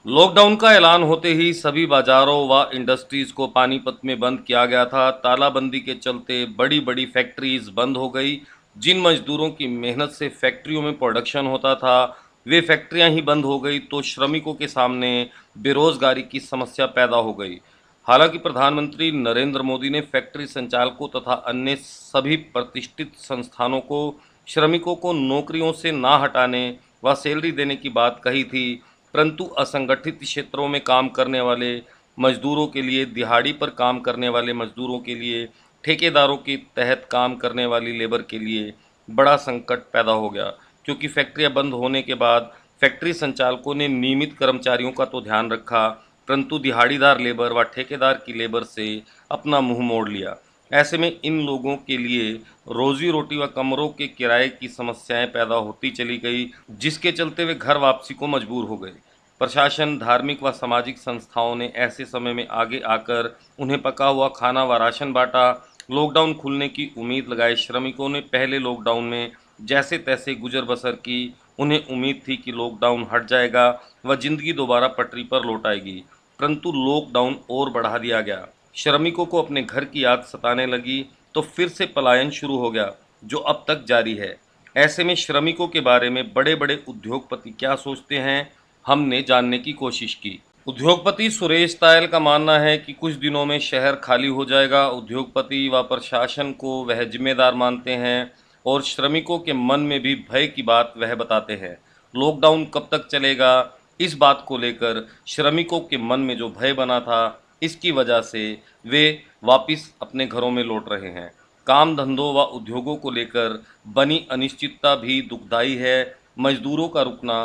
Lockdown का ऐलान होते ही सभी बाजारों व इंडस्ट्रीज को पानीपत में बंद किया गया था। तालाबंदी के चलते बड़ी बड़ी फैक्ट्रीज बंद हो गई। जिन मजदूरों की मेहनत से फैक्ट्रियों में प्रोडक्शन होता था, वे फैक्ट्रियां ही बंद हो गई तो श्रमिकों के सामने बेरोजगारी की समस्या पैदा हो गई। हालांकि प्रधानमंत्री नरेंद्र मोदी ने फैक्ट्री संचालकों तथा अन्य सभी प्रतिष्ठित संस्थानों को श्रमिकों को नौकरियों से ना हटाने व सैलरी देने की बात कही थी, परंतु असंगठित क्षेत्रों में काम करने वाले मजदूरों के लिए, दिहाड़ी पर काम करने वाले मजदूरों के लिए, ठेकेदारों के तहत काम करने वाली लेबर के लिए बड़ा संकट पैदा हो गया, क्योंकि फैक्ट्रियां बंद होने के बाद फैक्ट्री संचालकों ने नियमित कर्मचारियों का तो ध्यान रखा, परंतु दिहाड़ीदार लेबर व ठेकेदार की लेबर से अपना मुंह मोड़ लिया। ऐसे में इन लोगों के लिए रोजी रोटी व कमरों के किराए की समस्याएं पैदा होती चली गई, जिसके चलते वे घर वापसी को मजबूर हो गए। प्रशासन, धार्मिक व सामाजिक संस्थाओं ने ऐसे समय में आगे आकर उन्हें पका हुआ खाना व राशन बांटा। लॉकडाउन खुलने की उम्मीद लगाए श्रमिकों ने पहले लॉकडाउन में जैसे तैसे गुजर बसर की। उन्हें उम्मीद थी कि लॉकडाउन हट जाएगा व जिंदगी दोबारा पटरी पर लौट आएगी, परंतु लॉकडाउन और बढ़ा दिया गया। श्रमिकों को अपने घर की याद सताने लगी तो फिर से पलायन शुरू हो गया, जो अब तक जारी है। ऐसे में श्रमिकों के बारे में बड़े बड़े उद्योगपति क्या सोचते हैं, हमने जानने की कोशिश की। उद्योगपति सुरेश तायल का मानना है कि कुछ दिनों में शहर खाली हो जाएगा। उद्योगपति व प्रशासन को वह जिम्मेदार मानते हैं और श्रमिकों के मन में भी भय की बात वह बताते हैं। लॉकडाउन कब तक चलेगा, इस बात को लेकर श्रमिकों के मन में जो भय बना था, इसकी वजह से वे वापिस अपने घरों में लौट रहे हैं। काम धंधों व उद्योगों को लेकर बनी अनिश्चितता भी दुखदायी है। मजदूरों का रुकना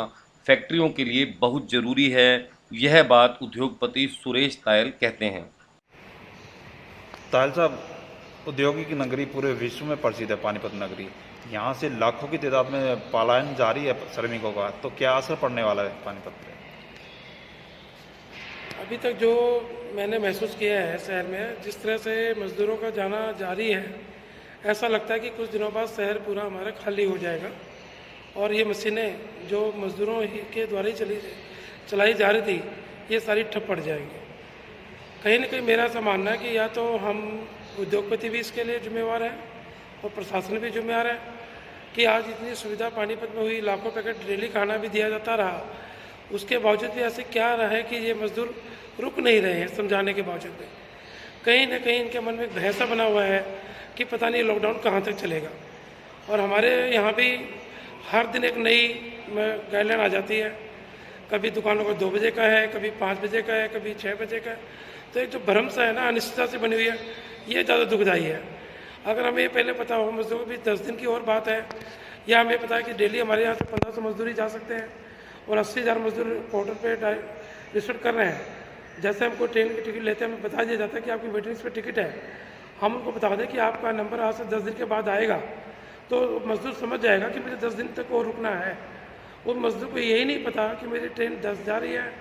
फैक्ट्रियों के लिए बहुत जरूरी है, यह बात उद्योगपति सुरेश तायल कहते हैं। ताहिल साहब, औद्योगिक नगरी पूरे विश्व में प्रसिद्ध है पानीपत नगरी। यहाँ से लाखों की तादाद में पलायन जारी है श्रमिकों का, तो क्या असर पड़ने वाला है पानीपत पे? अभी तक जो मैंने महसूस किया है शहर में, जिस तरह से मज़दूरों का जाना जारी है, ऐसा लगता है कि कुछ दिनों बाद शहर पूरा हमारा खाली हो जाएगा और ये मशीनें जो मज़दूरों ही के द्वारा ही चलाई जा रही थी, ये सारी ठप पड़ जाएंगी। कहीं ना कहीं मेरा ऐसा मानना है कि या तो हम उद्योगपति भी इसके लिए जिम्मेवार है और प्रशासन भी जिम्मेवार है कि आज इतनी सुविधा पानीपत में हुई, लाखों पैकेट डेली खाना भी दिया जाता रहा, उसके बावजूद भी ऐसे क्या रहा है कि ये मजदूर रुक नहीं रहे हैं। समझाने के बावजूद भी कहीं ना कहीं इनके मन में एक भैंसा बना हुआ है कि पता नहीं लॉकडाउन कहाँ तक चलेगा। और हमारे यहाँ भी हर दिन एक नई गाइडलाइन आ जाती है, कभी दुकानों को 2 बजे का है, कभी 5 बजे का है, कभी 6 बजे का है। तो एक जो भ्रम सा है ना, अनिश्चितता से बनी हुई है, ये ज़्यादा दुखदायी है। अगर हमें ये पहले पता हो, मजदूरों को भी 10 दिन की और बात है, या हमें पता है कि डेली हमारे यहाँ से 1500 मजदूर ही जा सकते हैं और 80,000 मजदूर पोर्टल पे रजिस्टर कर रहे हैं। जैसे हमको ट्रेन की टिकट लेते हैं, हमें बता दिया जाता है कि आपकी वेटिंग लिस्ट पे टिकट है, हम उनको बता दें कि आपका नंबर आज से 10 दिन के बाद आएगा, तो मजदूर समझ जाएगा कि मुझे 10 दिन तक और रुकना है। उस मजदूर को यही नहीं पता कि मेरी ट्रेन 10 जा रही है,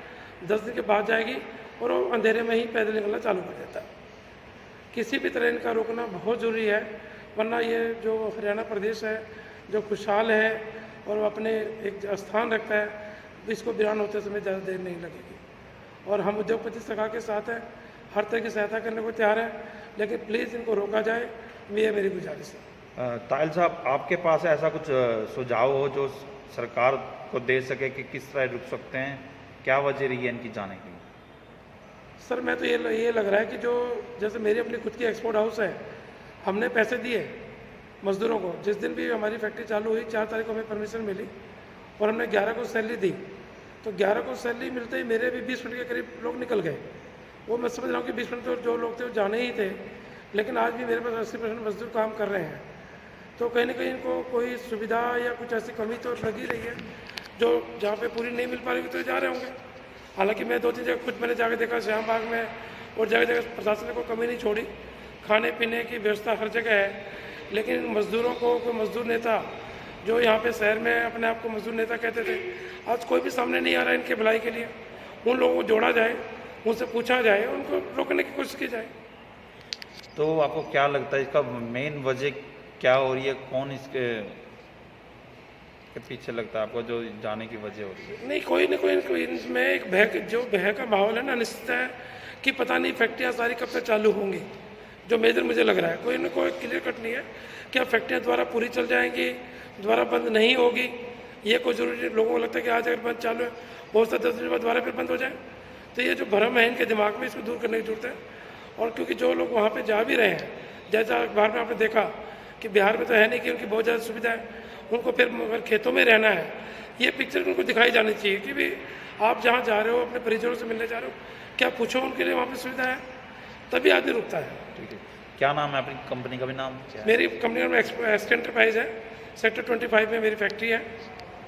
10 दिन के बाद जाएगी, और वो अंधेरे में ही पैदल निकलना चालू कर देता है। किसी भी तरह इनका रोकना बहुत ज़रूरी है, वरना ये जो हरियाणा प्रदेश है जो खुशहाल है और अपने एक स्थान रखता है, इसको वीरान होते समय ज़्यादा देर नहीं लगेगी। और हम उद्योगपति सरकार के साथ हैं, हर तरह की सहायता करने को तैयार है, लेकिन प्लीज़ इनको रोका जाए, ये मेरी गुजारिश है। ताहिल साहब, आपके पास ऐसा कुछ सुझाव हो जो सरकार को दे सके कि किस तरह रुक सकते हैं? क्या वजह रही है इनकी जाने की? सर, मैं तो ये लग रहा है कि जो जैसे मेरी अपनी खुद की एक्सपोर्ट हाउस है, हमने पैसे दिए मज़दूरों को। जिस दिन भी हमारी फैक्ट्री चालू हुई, 4 तारीख को हमें परमिशन मिली और हमने 11 को सैलरी दी, तो 11 को सैलरी मिलते ही मेरे भी 20 मिनट के करीब लोग निकल गए। वो मैं समझ रहा हूँ कि 20 मिनट तो जो लोग थे वो जाने ही थे, लेकिन आज भी मेरे पास 80% मजदूर काम कर रहे हैं। तो कहीं ना कहीं इनको कोई सुविधा या कुछ ऐसी कमी तो लगी रही है, जो जहाँ पे पूरी नहीं मिल पा रही तो जा रहे होंगे। हालांकि मैं 2-3 जगह खुद मैंने जाकर देखा, श्याम बाग में और जगह जगह प्रशासन ने कोई कमी नहीं छोड़ी, खाने पीने की व्यवस्था हर जगह है। लेकिन मज़दूरों को कोई मज़दूर नेता जो यहाँ पे शहर में अपने आप को मज़दूर नेता कहते थे, आज कोई भी सामने नहीं आ रहा है इनके भलाई के लिए। उन लोगों को जोड़ा जाए, उनसे पूछा जाए, उनको रोकने की कोशिश की जाए। तो आपको क्या लगता है इसका मेन वजह क्या हो रही है? कौन इसके के पीछे लगता है आपको जो जाने की वजह होती है? नहीं, कोई ना कोई इसमें एक भय का माहौल है ना, अनिश्चित है कि पता नहीं फैक्ट्रियाँ सारी कब से चालू होंगी, जो मेजर मुझे लग रहा है। कोई ना कोई क्लियर कट नहीं है क्या फैक्ट्रियाँ दोबारा पूरी चल जाएंगी, दोबारा बंद नहीं होगी। ये कोई जरूरी लोगों को लगता है कि आज अगर बंद चालू है हो सकता है 10 दिन बाद दोबारा फिर बंद हो जाए। तो ये जो भ्रम है इनके दिमाग में, इसको दूर करने की जरूरत है। और क्योंकि जो लोग वहाँ पे जा भी रहे हैं, जैसा अखबार में आपने देखा कि बिहार में तो है नहीं कि उनकी बहुत ज़्यादा सुविधा है, उनको फिर अगर खेतों में रहना है, ये पिक्चर उनको दिखाई जानी चाहिए कि भाई आप जहाँ जा रहे हो, अपने परिजनों से मिलने जा रहे हो, क्या पूछो उनके लिए वहाँ पर सुविधा है, तभी आदमी रुकता है। ठीक है, क्या नाम है अपनी कंपनी का भी नाम क्या है? मेरी कंपनी का नाम एक्सके एंटरप्राइज है। सेक्टर 25 में मेरी फैक्ट्री है।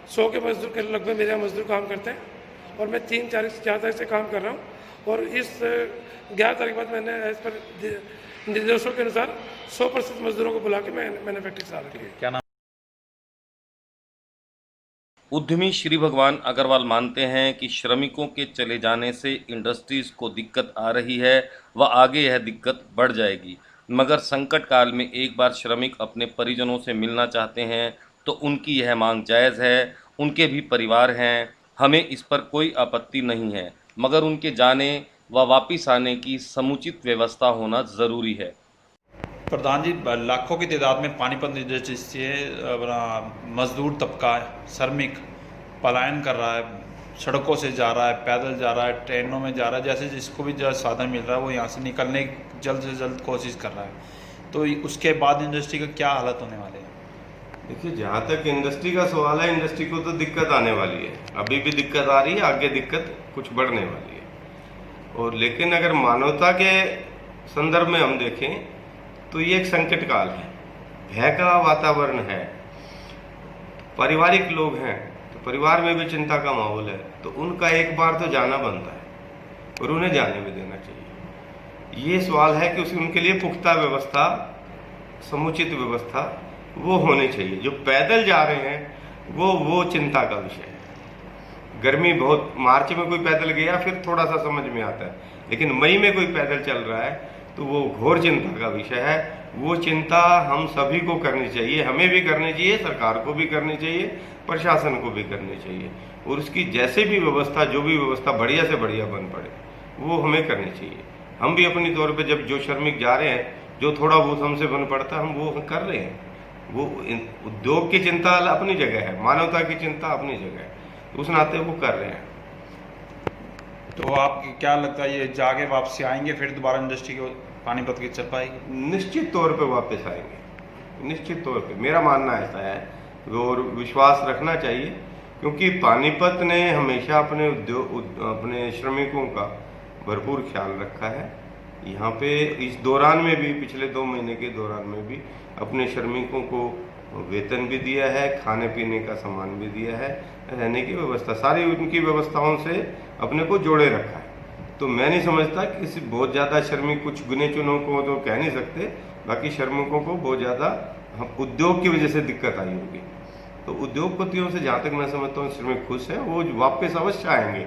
100 के मजदूर के लगभग मेरे यहाँ मजदूर काम करते हैं और मैं 3-4 तारीख से काम कर रहा हूँ। और इस 11 तारीख बाद मैंने एज पर निर्देशों के अनुसार 100% मजदूरों को बुला के मैंने फैक्ट्री चला रखी है। क्या नाम? उद्यमी श्री भगवान अग्रवाल मानते हैं कि श्रमिकों के चले जाने से इंडस्ट्रीज को दिक्कत आ रही है व आगे यह दिक्कत बढ़ जाएगी, मगर संकट काल में एक बार श्रमिक अपने परिजनों से मिलना चाहते हैं तो उनकी यह मांग जायज़ है। उनके भी परिवार हैं, हमें इस पर कोई आपत्ति नहीं है, मगर उनके जाने व वापिस आने की समुचित व्यवस्था होना ज़रूरी है। प्रधान जी, लाखों की तादाद में पानीपत इंडस्ट्री से अपना मजदूर तबका श्रमिक पलायन कर रहा है, सड़कों से जा रहा है, पैदल जा रहा है, ट्रेनों में जा रहा है, जैसे जिसको भी जो साधन मिल रहा है वो यहाँ से निकलने की जल्द से जल्द कोशिश कर रहा है। तो उसके बाद इंडस्ट्री का क्या हालत होने वाले हैं? देखिए, जहाँ तक इंडस्ट्री का सवाल है, इंडस्ट्री को तो दिक्कत आने वाली है, अभी भी दिक्कत आ रही है, आगे दिक्कत कुछ बढ़ने वाली है। और लेकिन अगर मानवता के संदर्भ में हम देखें तो ये एक संकट काल है, भय का वातावरण है, पारिवारिक लोग हैं तो परिवार में भी चिंता का माहौल है, तो उनका एक बार तो जाना बनता है और उन्हें जाने भी देना चाहिए। ये सवाल है कि उनके लिए पुख्ता व्यवस्था, समुचित व्यवस्था वो होनी चाहिए। जो पैदल जा रहे हैं वो चिंता का विषय है। गर्मी बहुत, मार्च में कोई पैदल गया फिर थोड़ा सा समझ में आता है, लेकिन मई में कोई पैदल चल रहा है तो वो घोर चिंता का विषय है। वो चिंता हम सभी को करनी चाहिए, हमें भी करनी चाहिए, सरकार को भी करनी चाहिए, प्रशासन को भी करनी चाहिए, और उसकी जैसे भी व्यवस्था, जो भी व्यवस्था बढ़िया से बढ़िया बन पड़े वो हमें करनी चाहिए। हम भी अपनी तौर पे जब जो श्रमिक जा रहे हैं, जो थोड़ा बहुत हमसे बन पड़ता है हम वो कर रहे हैं। वो उद्योग की चिंता अपनी जगह है, मानवता की चिंता अपनी जगह है, उस नाते वो कर रहे हैं। तो आपको क्या लगता है, ये जाके वापसी आएंगे फिर दोबारा इंडस्ट्री को पानीपत की चल पाएगी? निश्चित तौर पे वापस आएंगे, निश्चित तौर पे मेरा मानना ऐसा है और विश्वास रखना चाहिए, क्योंकि पानीपत ने हमेशा अपने श्रमिकों का भरपूर ख्याल रखा है। यहाँ पे इस दौरान में भी, पिछले 2 महीने के दौरान में भी अपने श्रमिकों को वेतन भी दिया है, खाने पीने का सामान भी दिया है, रहने की व्यवस्था, सारी उनकी व्यवस्थाओं से अपने को जोड़े रखा है। तो मैं नहीं समझता कि किसी बहुत ज़्यादा श्रमिक, कुछ गिने चुनों को तो कह नहीं सकते, बाकी श्रमिकों को बहुत ज़्यादा उद्योग की वजह से दिक्कत आई होगी। तो उद्योगपतियों से जहाँ तक मैं समझता हूँ श्रमिक खुश हैं, वो वापस अवश्य आएंगे।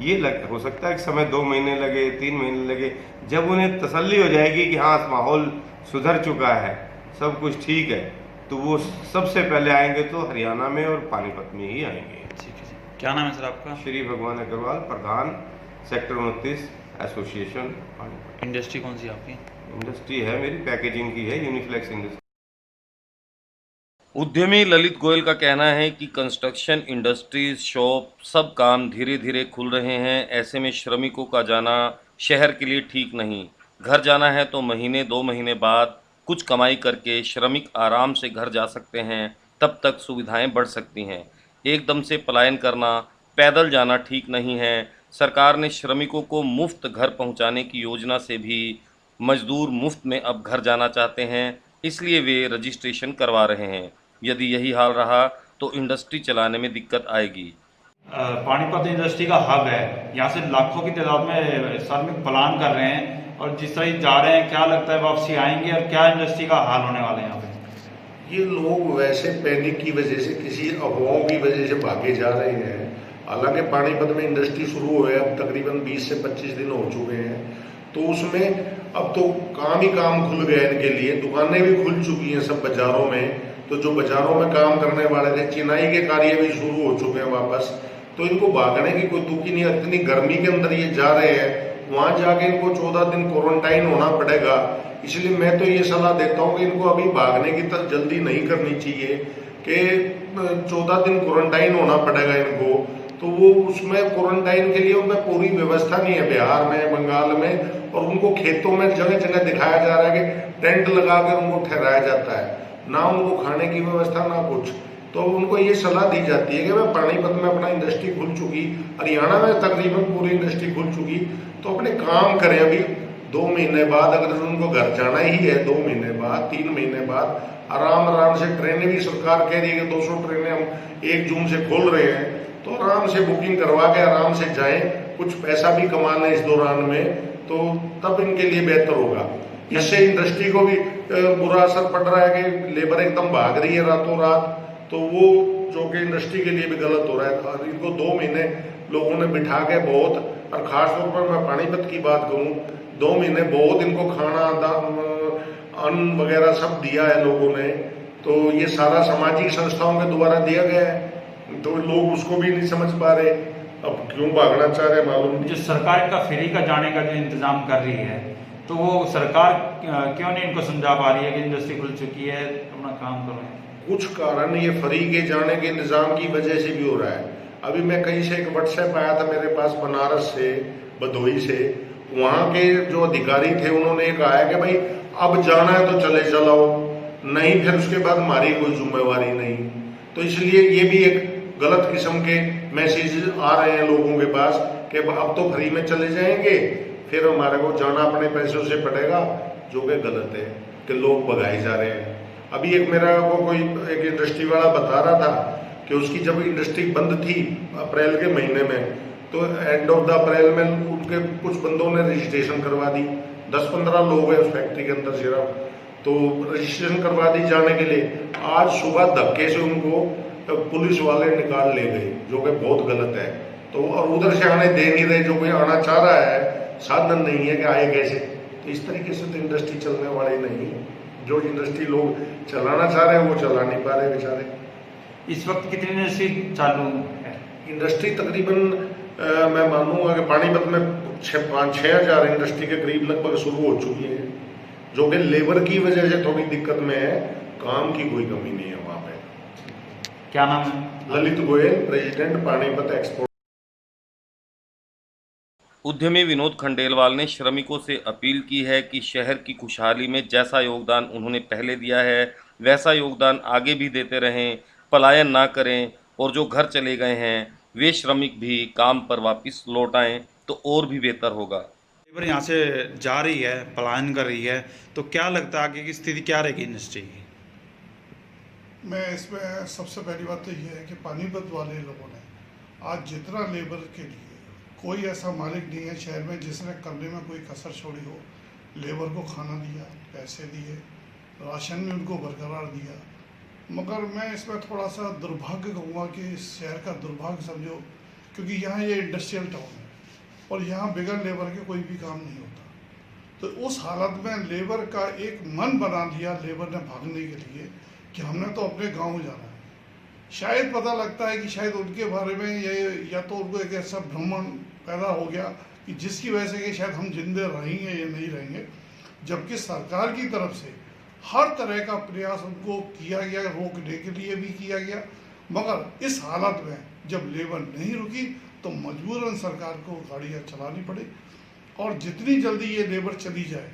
ये हो सकता है कि समय 2 महीने लगे, 3 महीने लगे, जब उन्हें तसल्ली हो जाएगी कि हाँ माहौल सुधर चुका है, सब कुछ ठीक है, तो वो सबसे पहले आएंगे तो हरियाणा में और पानीपत में ही आएंगे। ठीक है जी, क्या नाम है सर आपका? श्री भगवान अग्रवाल, प्रधान सेक्टर 29 एसोसिएशन पानीपत। इंडस्ट्री कौन सी आपकी? इंडस्ट्री है मेरी पैकेजिंग की है, यूनिफ्लेक्स इंडस्ट्री। उद्यमी ललित गोयल का कहना है कि कंस्ट्रक्शन इंडस्ट्रीज, शॉप, सब काम धीरे धीरे खुल रहे हैं। ऐसे में श्रमिकों का जाना शहर के लिए ठीक नहीं। घर जाना है तो महीने 2 महीने बाद कुछ कमाई करके श्रमिक आराम से घर जा सकते हैं, तब तक सुविधाएं बढ़ सकती हैं। एकदम से पलायन करना, पैदल जाना ठीक नहीं है। सरकार ने श्रमिकों को मुफ्त घर पहुंचाने की योजना से भी मजदूर मुफ्त में अब घर जाना चाहते हैं, इसलिए वे रजिस्ट्रेशन करवा रहे हैं। यदि यही हाल रहा तो इंडस्ट्री चलाने में दिक्कत आएगी। पानीपत इंडस्ट्री का हब है, यहाँ से लाखों की तादाद में श्रमिक पलायन कर रहे हैं और जिस तरह जा रहे हैं, क्या लगता है वापसी आएंगे और क्या इंडस्ट्री का हाल होने वाला है यहाँ पे? ये लोग वैसे पैनिक की वजह से, किसी अफवाहों की वजह से भागे जा रहे हैं। हालांकि पानीपत में इंडस्ट्री शुरू हुए अब तकरीबन 20 से 25 दिन हो चुके हैं, तो उसमें अब तो काम ही काम खुल गए इनके लिए, दुकानें भी खुल चुकी हैं सब बाजारों में, तो जो बाजारों में काम करने वाले थे, चिनाई के कार्य भी शुरू हो चुके हैं वापस। तो इनको भागने की कोई दुखी नहीं है। इतनी गर्मी के अंदर ये जा रहे हैं, वहां जाके इनको 14 दिन क्वारंटाइन होना पड़ेगा। इसलिए मैं तो ये सलाह देता हूँ कि इनको अभी भागने की तरफ जल्दी नहीं करनी चाहिए कि 14 दिन क्वारंटाइन होना पड़ेगा इनको। तो वो उसमें क्वारंटाइन के लिए उनमें पूरी व्यवस्था नहीं है बिहार में, बंगाल में, और उनको खेतों में जगह जगह दिखाया जा रहा है कि टेंट लगा कर उनको ठहराया जाता है, ना उनको खाने की व्यवस्था ना कुछ। तो उनको ये सलाह दी जाती है कि भाई पानीपत में अपना इंडस्ट्री खुल चुकी, हरियाणा में तकरीबन पूरी इंडस्ट्री खुल चुकी, तो अपने काम करें। अभी 2 महीने बाद अगर उनको घर जाना ही है, 2 महीने बाद, 3 महीने बाद आराम से, ट्रेनें भी सरकार कह रही है कि 200 ट्रेनें हम 1 जून से खोल रहे हैं, तो आराम से बुकिंग करवा के आराम से जाएं, कुछ पैसा भी कमा लें इस दौरान में, तो तब इनके लिए बेहतर होगा। इससे इंडस्ट्री को भी बुरा असर पड़ रहा है कि लेबर एकदम भाग रही है रातों रात, तो वो जो कि इंडस्ट्री के लिए भी गलत हो रहा है। इनको 2 महीने लोगों ने बिठा के बहुत, और खासतौर पर मैं पानीपत की बात करूं, 2 महीने बहुत इनको खाना, अन्न वगैरह सब दिया है लोगों ने। तो ये सारा सामाजिक संस्थाओं के द्वारा दिया गया है, तो लोग उसको भी नहीं समझ पा रहे, अब क्यों भागना चाह रहे मालूम नहीं। जो सरकार का फ्री का जाने का जो इंतजाम कर रही है, तो वो सरकार क्यों नहीं इनको समझा पा रही है कि इंडस्ट्री खुल चुकी है, अपना काम करो। कुछ कारण ये फ्री के जाने के इंतजाम की वजह से भी हो रहा है। अभी मैं कहीं से एक व्हाट्सएप आया था मेरे पास, बनारस से, भदोही से, वहाँ के जो अधिकारी थे उन्होंने कहा है कि भाई अब जाना है तो चले चलाओ, नहीं फिर उसके बाद हमारी कोई जिम्मेवारी नहीं। तो इसलिए ये भी एक गलत किस्म के मैसेज आ रहे हैं लोगों के पास कि अब तो फ्री में चले जाएंगे, फिर हमारे को जाना अपने पैसों से पड़ेगा, जो कि गलत है कि लोग भगाए जा रहे हैं। अभी एक मेरा को कोई एक इंडस्ट्री वाला बता रहा था कि उसकी जब इंडस्ट्री बंद थी अप्रैल के महीने में, तो एंड ऑफ द अप्रैल में उनके कुछ बंदों ने रजिस्ट्रेशन करवा दी, 10-15 लोग हैं उस फैक्ट्री के अंदर सिर्फ, तो रजिस्ट्रेशन करवा दी जाने के लिए। आज सुबह धक्के से उनको पुलिस वाले निकाल ले गए, जो कि बहुत गलत है। तो और उधर से आने दे नहीं रहे, जो कोई आना चाह रहा है साधन नहीं है कि आए कैसे। तो इस तरीके से तो इंडस्ट्री चलने वाली नहीं। जो इंडस्ट्री लोग चलाना चाह रहे हैं वो चला नहीं पा रहे बेचारे। इस वक्त कितनी इंडस्ट्री चालू है? इंडस्ट्री तकरीबन मैं मानूंगा कि पानीपत में 5-6 हज़ार इंडस्ट्री के करीब लगभग शुरू हो चुकी है, जो कि लेबर की वजह से थोड़ी दिक्कत में है, काम की कोई कमी नहीं है वहाँ पे। क्या नाम है? Lalit Goyal, president Panipat export. उद्यमी विनोद खंडेलवाल ने श्रमिकों से अपील की है कि शहर की खुशहाली में जैसा योगदान उन्होंने पहले दिया है वैसा योगदान आगे भी देते रहें, पलायन ना करें, और जो घर चले गए हैं वे श्रमिक भी काम पर वापस लौट आएं तो और भी बेहतर होगा। लेबर यहाँ से जा रही है, पलायन कर रही है, तो क्या लगता है आगे की स्थिति क्या रहेगी इंडस्ट्री की? मैं इसमें सबसे पहली बात तो ये है कि पानीपत वाले लोगों ने आज जितना लेबर के लिए, कोई ऐसा मालिक नहीं है शहर में जिसने करने में कोई कसर छोड़ी हो। लेबर को खाना दिया, पैसे दिए, राशन भी उनको बरकरार दिया। मगर मैं इसमें थोड़ा सा दुर्भाग्य कहूँगा कि इस शहर का दुर्भाग्य समझो, क्योंकि यहाँ ये इंडस्ट्रियल टाउन है और यहाँ बगैर लेबर के कोई भी काम नहीं होता। तो उस हालत में लेबर का एक मन बना लिया लेबर ने भागने के लिए कि हमने तो अपने गाँव जाना है। शायद पता लगता है कि शायद उनके बारे में ये, या तो उनको एक ऐसा भ्रमण पैदा हो गया कि जिसकी वजह से कि शायद हम जिंदे रहेंगे या नहीं रहेंगे, जबकि सरकार की तरफ से हर तरह का प्रयास उनको किया गया, रोकने के लिए भी किया गया। मगर इस हालत में जब लेबर नहीं रुकी तो मजबूरन सरकार को गाड़ियाँ चलानी पड़ी, और जितनी जल्दी ये लेबर चली जाए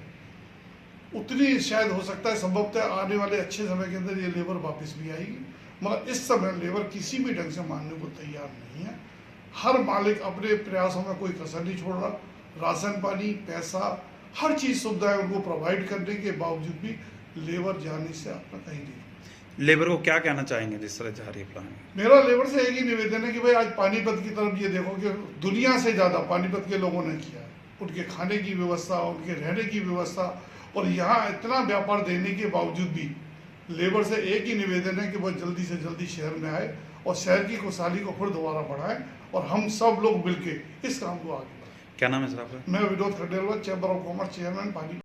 उतनी शायद हो सकता है संभवतः आने वाले अच्छे समय के अंदर ये लेबर वापस भी आएगी। मगर इस समय लेबर किसी भी ढंग से मानने को तैयार नहीं है। हर मालिक अपने प्रयासों में कोई कसर नहीं छोड़ रहा। राशन पानी, पैसा, हर चीज़ सुविधाएं उनको प्रोवाइड करने के बावजूद भी लेबर जाने से अपना कहीं नहीं। लेबर को क्या कहना चाहेंगे जिस तरह जा रही है प्लान? मेरा लेबर से एक ही निवेदन है कि भाई आज पानीपत की तरफ ये देखो कि दुनिया से ज़्यादा पानीपत के लोगों ने किया है। उनके खाने की व्यवस्था, उनके रहने की व्यवस्था, और यहाँ इतना व्यापार देने के बावजूद भी लेबर से एक ही निवेदन है कि वह जल्दी से जल्दी शहर में आए और शहर की खुशहाली को फिर दोबारा बढ़ाएं, और हम सब लोग मिलकर इस काम को आगे बढ़ाएं। क्या नाम है सर आपका? मैं Vinod Khandelwal, chamber of commerce chairman Panipat.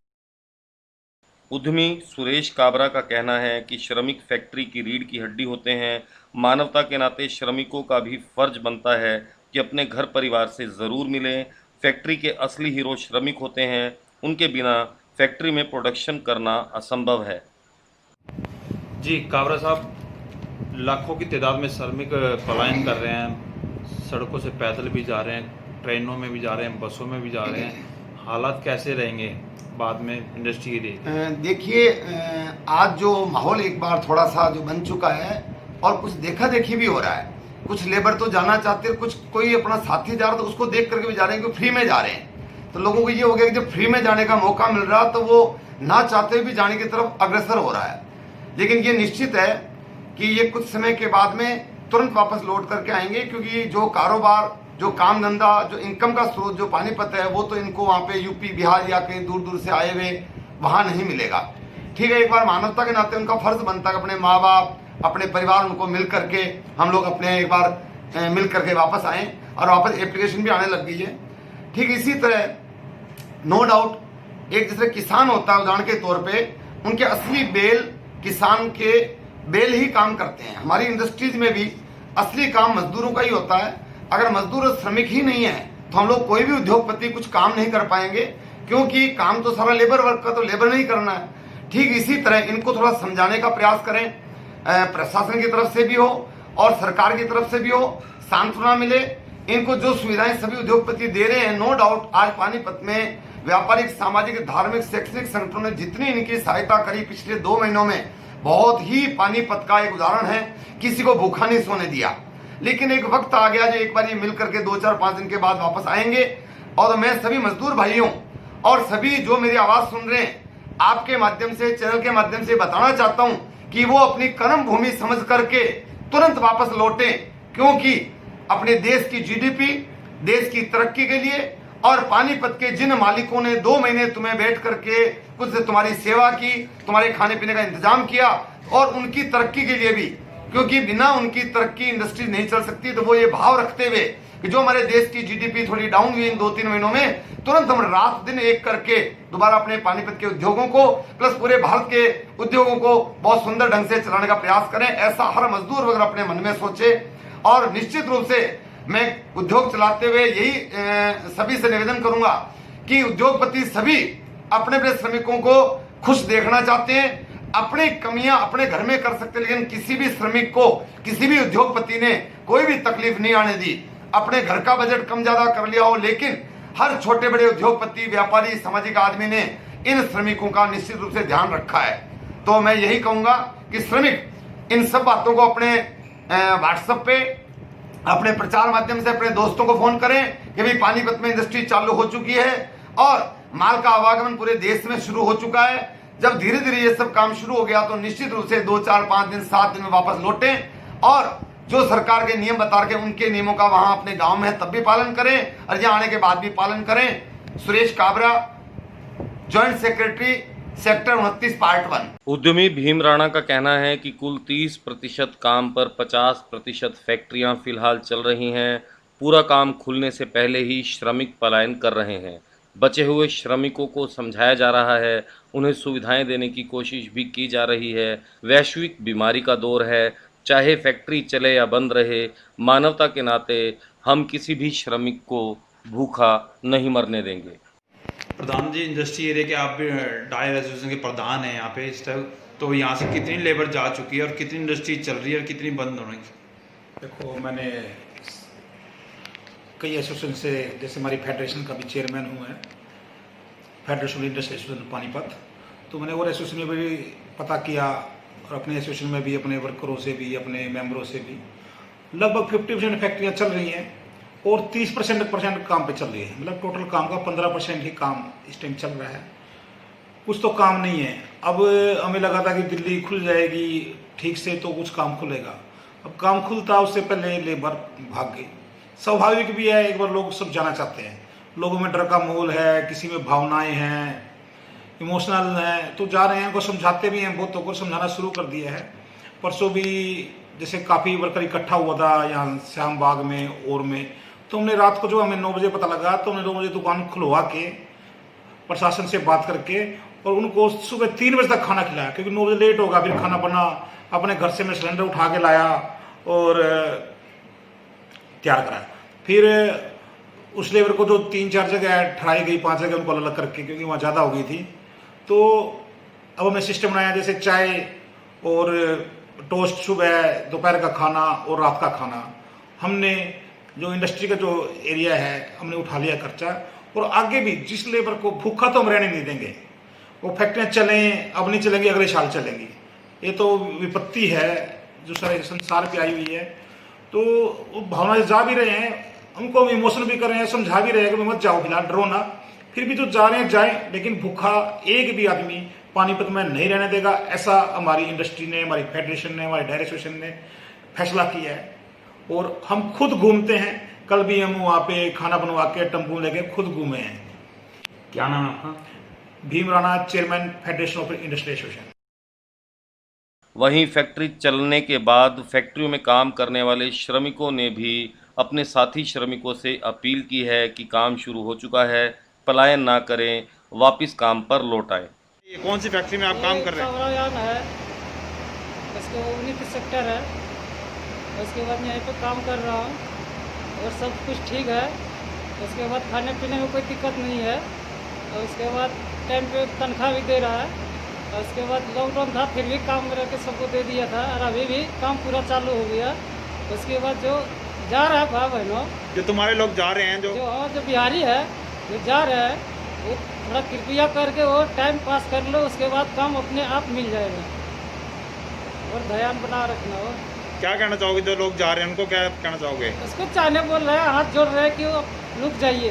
उद्यमी सुरेश काबरा का कहना है कि श्रमिक फैक्ट्री की रीढ़ की हड्डी होते हैं। मानवता के नाते श्रमिकों का भी फर्ज बनता है कि अपने घर परिवार से ज़रूर मिलें। फैक्ट्री के असली हीरो श्रमिक होते हैं, उनके बिना फैक्ट्री में प्रोडक्शन करना असंभव है। जी काबरा साहब, लाखों की तादाद में श्रमिक पलायन कर रहे हैं, सड़कों से पैदल भी जा रहे हैं, ट्रेनों में भी जा रहे हैं, बसों में भी जा रहे हैं। हालात कैसे रहेंगे बाद में इंडस्ट्री के? देखिए, आज जो माहौल एक बार थोड़ा सा जो बन चुका है और कुछ देखा देखी भी हो रहा है। कुछ लेबर तो जाना चाहते हैं, कुछ कोई अपना साथी जा रहा तो उसको देख करके भी जा रहे हैं क्योंकि फ्री में जा रहे हैं। तो लोगों को ये हो गया कि जब फ्री में जाने का मौका मिल रहा तो वो ना चाहते हुए भी जाने की तरफ अग्रसर हो रहा है। लेकिन ये निश्चित है कि ये कुछ समय के बाद में तुरंत वापस लौट करके आएंगे, क्योंकि जो कारोबार, जो काम धंधा, जो इनकम का स्रोत जो पानीपत है वो तो इनको वहाँ पे यूपी बिहार या कहीं दूर दूर से आए हुए वहाँ नहीं मिलेगा। ठीक है, एक बार मानवता के नाते उनका फर्ज बनता है अपने माँ बाप, अपने परिवार, उनको मिल करके हम लोग अपने एक बार मिल करके वापस आए और वापस एप्लीकेशन भी आने लग गई है। ठीक इसी तरह नो डाउट एक दूसरे किसान होता है, उदाहरण के तौर पे उनके असली बेल किसान के बेल ही काम करते हैं। हमारी इंडस्ट्रीज में भी असली काम मजदूरों का ही होता है। अगर मजदूर और श्रमिक ही नहीं है तो हम लोग कोई भी उद्योगपति कुछ काम नहीं कर पाएंगे, क्योंकि काम तो सारा लेबर वर्क का तो लेबर नहीं करना है। ठीक इसी तरह इनको थोड़ा समझाने का प्रयास करें, प्रशासन की तरफ से भी हो और सरकार की तरफ से भी हो, सांत्वना मिले। इनको जो सुविधाएं सभी उद्योगपति दे रहे हैं, नो डाउट आज पानीपत में व्यापारिक, सामाजिक, धार्मिक, शैक्षणिक संगठनों ने जितनी इनकी सहायता करी पिछले 2 महीनों में, बहुत ही पानीपत का एक उदाहरण है। किसी को भूखा नहीं सोने दिया। लेकिन एक वक्त आ गया जो एक बार ये मिल करके 2, 4, 5 दिन के बाद वापस आएंगे। और मैं सभी मजदूर भाइयों और सभी जो मेरी आवाज सुन रहे हैं, आपके माध्यम से, चैनल के माध्यम से बताना चाहता हूं कि वो अपनी कर्म भूमि समझ करके तुरंत वापस लौटें, क्योंकि अपने देश की जीडीपी, देश की तरक्की के लिए और पानीपत के जिन मालिकों ने 2 महीने तुम्हें बैठ करके कुछ तुम्हारी सेवा की, तुम्हारे खाने पीने का इंतजाम किया और उनकी तरक्की के लिए भी, क्योंकि बिना उनकी तरक्की इंडस्ट्री नहीं चल सकती, तो वो ये भाव रखते हुए कि जो हमारे देश की जीडीपी थोड़ी डाउन हुई इन 2-3 महीनों में, तुरंत हम रात दिन एक करके दोबारा अपने पानीपत के उद्योगों को प्लस पूरे भारत के उद्योगों को बहुत सुंदर ढंग से चलाने का प्रयास करें। ऐसा हर मजदूर वगैरह अपने मन में सोचे। और निश्चित रूप से मैं उद्योग चलाते हुए यही सभी से निवेदन करूंगा कि उद्योगपति सभी अपने अपने श्रमिकों को खुश देखना चाहते हैं। अपनी कमियां अपने घर में कर सकते, लेकिन किसी भी श्रमिक को, किसी भी उद्योगपति ने कोई भी तकलीफ नहीं आने दी। अपने घर का बजट कम ज्यादा कर लिया हो, लेकिन हर छोटे बड़े उद्योगपति, व्यापारी, सामाजिक आदमी ने इन श्रमिकों का निश्चित रूप से ध्यान रखा है। तो मैं यही कहूंगा कि श्रमिक इन सब बातों को अपने व्हाट्सएप पे, अपने प्रचार माध्यम से अपने दोस्तों को फोन करें कि भाई पानीपत में इंडस्ट्री चालू हो चुकी है और माल का आवागमन पूरे देश में शुरू हो चुका है। जब धीरे धीरे ये सब काम शुरू हो गया तो निश्चित रूप से 2, 4, 5 दिन, 7 दिन में वापस लौटें और जो सरकार के नियम बता के उनके नियमों का वहां अपने गांव में है तब भी पालन करें और यहाँ आने के बाद भी पालन करें। Suresh Kabra, joint secretary, sector 29, part 1। उद्यमी भीम राणा का कहना है कि कुल 30% काम पर 50% फैक्ट्रियां फिलहाल चल रही हैं। पूरा काम खुलने से पहले ही श्रमिक पलायन कर रहे हैं। बचे हुए श्रमिकों को समझाया जा रहा है, उन्हें सुविधाएं देने की कोशिश भी की जा रही है। वैश्विक बीमारी का दौर है, चाहे फैक्ट्री चले या बंद रहे, मानवता के नाते हम किसी भी श्रमिक को भूखा नहीं मरने देंगे। प्रधान जी, इंडस्ट्री एरिया के आप भी डायर एसोसिएशन के प्रधान हैं यहाँ पे इस टाइम, तो यहाँ से कितनी लेबर जा चुकी है और कितनी इंडस्ट्री चल रही है और कितनी बंद होने की? देखो, मैंने कई एसोसिएशन से, जैसे हमारी फेडरेशन का भी चेयरमैन हूँ मैं, फेडरेशन इंडस्ट्री एसोसिएशन पानीपत, तो मैंने और एसोसिएशन में भी पता किया और अपने एसोसिएशन में भी अपने वर्करों से भी, अपने मेंबरों से भी, लगभग 50% फैक्ट्रियाँ चल रही हैं और 30% काम पे चल रही है। मतलब टोटल काम का 15% ही काम इस टाइम चल रहा है। कुछ तो काम नहीं है। अब हमें लगा था कि दिल्ली खुल जाएगी ठीक से तो कुछ काम खुलेगा। अब काम खुलता उससे पहले लेबर भाग गई। स्वाभाविक भी है, एक बार लोग सब जाना चाहते हैं, लोगों में डर का माहौल है, किसी में भावनाएं हैं, इमोशनल हैं, तो जा रहे हैं। उनको समझाते भी हैं, बहुतों को समझाना शुरू कर दिया है। परसों भी जैसे काफ़ी वर्कर इकट्ठा हुआ था यहाँ श्याम बाग में और में, तो हमने रात को जो हमें 9 बजे पता लगा तो हमने 2 बजे दुकान खुलवा के प्रशासन से बात करके और उनको सुबह 3 बजे तक खाना खिलाया, क्योंकि 9 बजे लेट होगा, फिर खाना बना, अपने घर से मैं सिलेंडर उठा के लाया और तैयार कराया। फिर उस लेबर को जो 3-4 जगह ठहराई गई, 5 जगह उनको अलग करके, क्योंकि वहाँ ज़्यादा हो गई थी, तो अब हमने सिस्टम बनाया जैसे चाय और टोस्ट सुबह, दोपहर का खाना और रात का खाना। हमने जो इंडस्ट्री का जो एरिया है हमने उठा लिया खर्चा, और आगे भी जिस लेबर को भूखा तो हम रहने नहीं देंगे। वो फैक्ट्रियाँ चलें, अब नहीं चलेंगी, अगले साल चलेंगी। ये तो विपत्ति है जो सारे संसार पे आई हुई है। तो वो भावना से जा भी रहे हैं, उनको हम इमोशन भी कर रहे हैं, समझा भी रहे हैं कि मत जाओ, फिलहाल डरो ना। फिर भी जो जा रहे हैं जाएं, लेकिन भूखा एक भी आदमी पानीपत में नहीं रहने देगा, ऐसा हमारी इंडस्ट्री ने, हमारी फेडरेशन ने, हमारी डायरेक्ट एसोसिएशन ने फैसला किया है। और हम खुद घूमते हैं, कल भी हम वहाँ पे खाना बनवा के टेम्पो लेके खुद घूमे हैं। क्या नाम है आपका? Bhim Rana, chairman federation of industrial association. वहीं फैक्ट्री चलने के बाद फैक्ट्रियों में काम करने वाले श्रमिकों ने भी अपने साथी श्रमिकों से अपील की है कि काम शुरू हो चुका है, पलायन ना करें, वापस काम पर लौट आए। ये कौन सी फैक्ट्री में आप काम कर रहे हैं? सौरायान है, उसके 19 सेक्टर है, उसके बाद यहीं पे काम कर रहा हूँ और सब कुछ ठीक है। उसके बाद खाने पीने में कोई दिक्कत नहीं है, और उसके बाद टाइम पे तनख्वाह भी दे रहा है। और उसके बाद लॉकडाउन था, फिर भी काम करके के सबको दे दिया था, और अभी भी काम पूरा चालू हो गया। उसके बाद जो जा रहा है भाई बहनों, जो तुम्हारे लोग जा रहे हैं, जो बिहारी है जो जा रहे हैं, वो थोड़ा कृपया करके वो टाइम पास कर लो, उसके बाद काम अपने आप मिल जाएगा। और ध्यान बना रखना हो। क्या कहना चाहोगे जो लोग जा रहे हैं, उनको क्या कहना चाहोगे? उसको चाहने बोल रहे हैं, हाथ जोड़ रहे हैं कि वो रुक जाइए,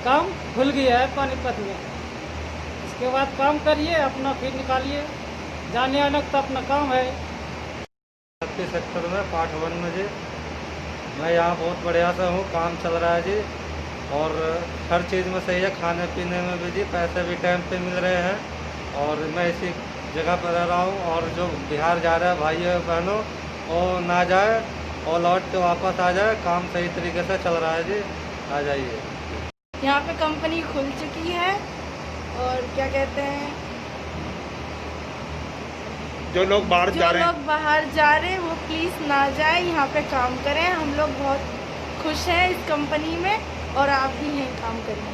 काम खुल गया है पानीपत में। उसके बाद काम करिए, अपना फिर निकालिए, जाने आने का अपना काम है। 36 सेक्टर में पार्ट 1 में जी मैं यहाँ बहुत बढ़िया से हूँ, काम चल रहा है जी, और हर चीज़ में सही है। खाने पीने में भी जी पैसे भी टाइम पे मिल रहे हैं, और मैं इसी जगह पर रह रहा हूँ। और जो बिहार जा रहा है भाइयों बहनों, वो ना जाए और लौट के वापस आ जाए, काम सही तरीके से चल रहा है जी, आ जाइए। यहाँ पे कंपनी खुल चुकी है, और क्या कहते हैं, जो लोग बाहर जा रहे हैं, लोग बाहर जा रहे हैं वो प्लीज़ ना जाए, यहाँ पे काम करें। हम लोग बहुत खुश हैं इस कंपनी में, और आप भी यहीं काम करें।